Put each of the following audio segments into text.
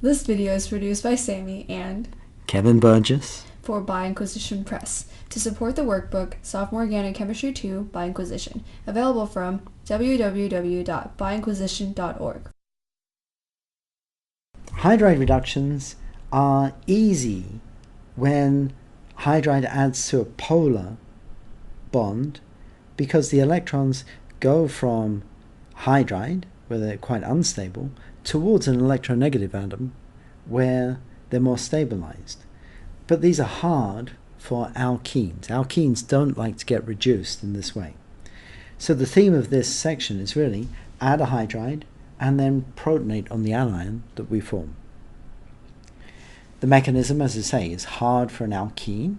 This video is produced by Sammy and Kevin Burgess for by Inquisition Press to support the workbook Sophomore Organic Chemistry 2 by Inquisition, available from www.byinquisition.org. Hydride reductions are easy when hydride adds to a polar bond because the electrons go from hydride, where they're quite unstable, towards an electronegative atom where they're more stabilized. But these are hard for alkenes. Alkenes don't like to get reduced in this way. So the theme of this section is really add a hydride and then protonate on the anion that we form. The mechanism, as I say, is hard for an alkene.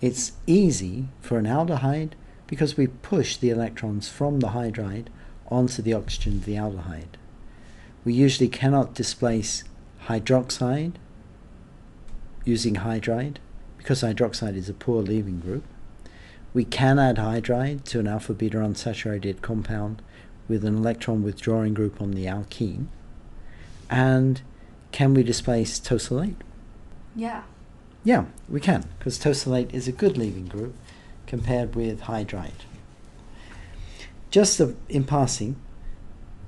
It's easy for an aldehyde because we push the electrons from the hydride onto the oxygen of the aldehyde. We usually cannot displace hydroxide using hydride because hydroxide is a poor leaving group. We can add hydride to an alpha-beta unsaturated compound with an electron withdrawing group on the alkene. And can we displace tosylate? Yeah, we can, because tosylate is a good leaving group compared with hydride. Just in passing,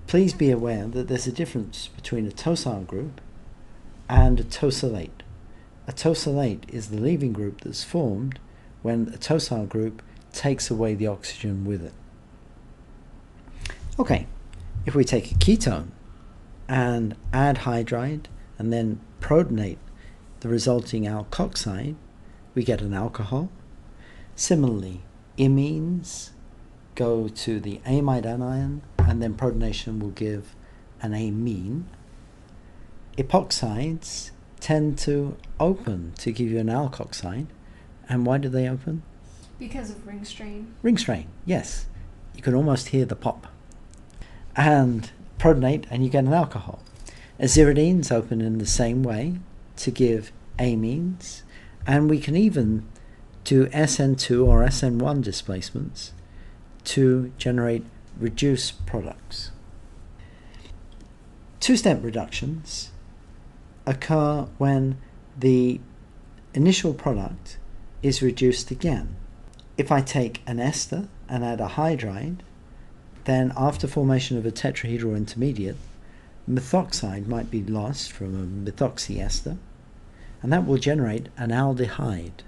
please be aware that there's a difference between a tosyl group and a tosylate. A tosylate is the leaving group that's formed when a tosyl group takes away the oxygen with it. Okay, if we take a ketone and add hydride and then protonate the resulting alkoxide, we get an alcohol. Similarly, imines go to the amide anion and then protonation will give an amine. Epoxides tend to open to give you an alkoxide. And why do they open? because of ring strain. Ring strain, yes. You can almost hear the pop. And protonate and you get an alcohol. Aziridines open in the same way to give amines. And we can even do SN2 or SN1 displacements to generate reduced products. Two-step reductions occur when the initial product is reduced again. If I take an ester and add a hydride, then after formation of a tetrahedral intermediate, methoxide might be lost from a methoxy ester, and that will generate an aldehyde.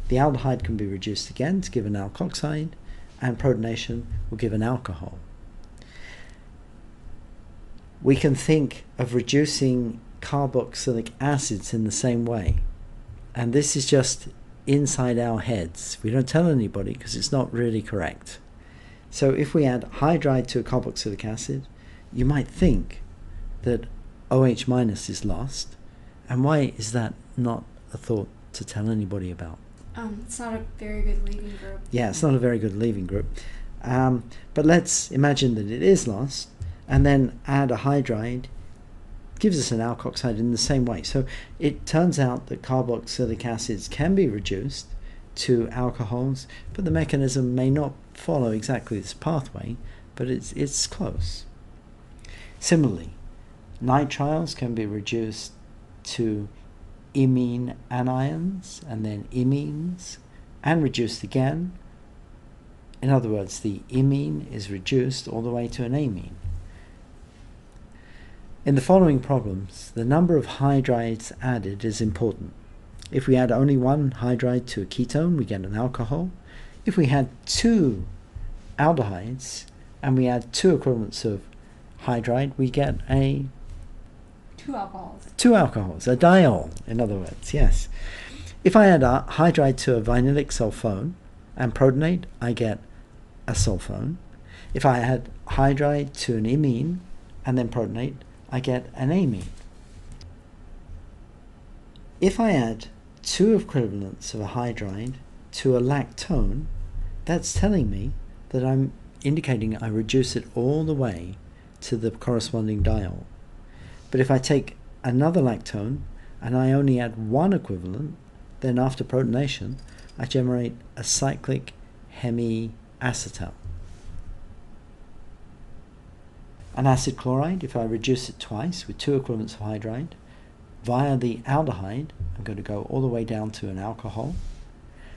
The aldehyde can be reduced again to give an alkoxide, and protonation will give an alcohol. We can think of reducing carboxylic acids in the same way, and this is just inside our heads. We don't tell anybody because it's not really correct. So if we add hydride to a carboxylic acid, you might think that OH minus is lost. And why is that not a thought to tell anybody about? It's not a very good leaving group. Yeah, it's not a very good leaving group. But let's imagine that it is lost, and then add a hydride, gives us an alkoxide in the same way. So it turns out that carboxylic acids can be reduced to alcohols, but the mechanism may not follow exactly this pathway, but it's close. Similarly, nitriles can be reduced to imine anions and then imines and reduced again. In other words, the imine is reduced all the way to an amine. In the following problems, the number of hydrides added is important. If we add only one hydride to a ketone, we get an alcohol. If we had two aldehydes and we add two equivalents of hydride, we get Two alcohols. two alcohols, a diol, in other words, yes. If I add a hydride to a vinylic sulfone and protonate, I get a sulfone. If I add hydride to an imine and then protonate, I get an amine. If I add two equivalents of a hydride to a lactone, that's telling me that I'm indicating I reduce it all the way to the corresponding diol. But if I take another lactone and I only add one equivalent, then after protonation, I generate a cyclic hemiacetal. An acid chloride, if I reduce it twice with 2 equivalents of hydride, via the aldehyde, I'm going to go all the way down to an alcohol.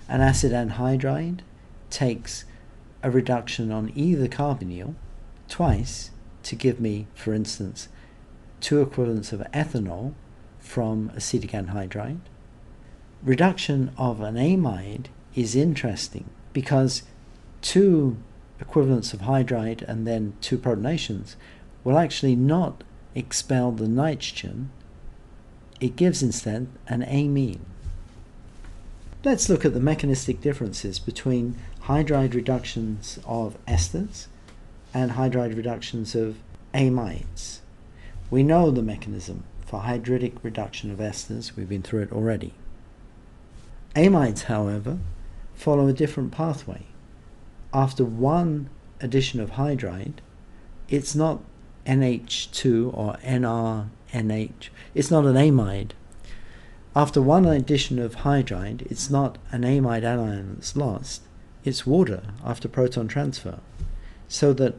An acid anhydride takes a reduction on either carbonyl twice to give me, for instance, 2 equivalents of ethanol from acetic anhydride. Reduction of an amide is interesting because 2 equivalents of hydride and then 2 protonations will actually not expel the nitrogen. It gives instead an amine. Let's look at the mechanistic differences between hydride reductions of esters and hydride reductions of amides. We know the mechanism for hydridic reduction of esters. We've been through it already. Amides, however, follow a different pathway. After one addition of hydride, it's not NH2 or NRNH. It's not an amide. After one addition of hydride, it's not an amide anion that's lost. It's water after proton transfer. So that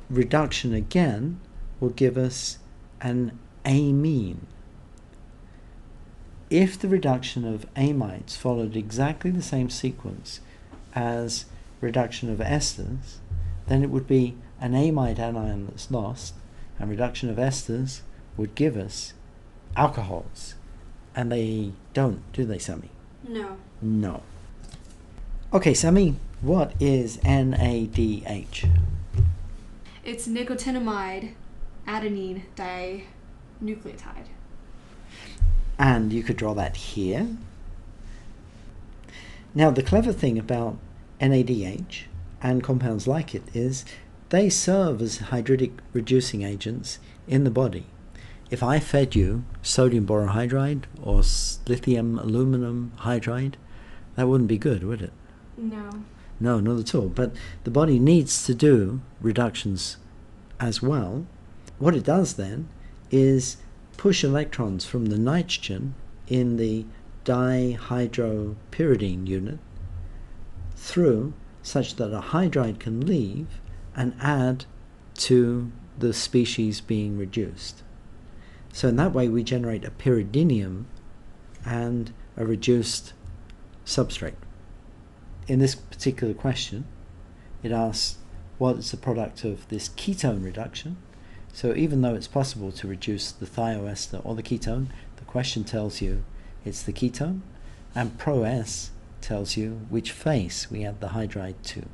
reduction again will give us an amine. If the reduction of amides followed exactly the same sequence as reduction of esters, then it would be an amide anion that's lost, and reduction of esters would give us alcohols. And they don't, do they, Sammy? No. No. Okay, Sammy, what is NADH? It's nicotinamide adenine dinucleotide. And you could draw that here. Now, the clever thing about NADH and compounds like it is they serve as hydridic reducing agents in the body. If I fed you sodium borohydride or lithium aluminum hydride, that wouldn't be good, would it? No. No, not at all. But the body needs to do reductions as well. What it does then is push electrons from the nitrogen in the dihydropyridine unit through such that a hydride can leave and add to the species being reduced. So in that way we generate a pyridinium and a reduced substrate. In this particular question, it asks what is the product of this ketone reduction. So even though it's possible to reduce the thioester or the ketone, the question tells you it's the ketone, and Pro-S tells you which face we add the hydride to.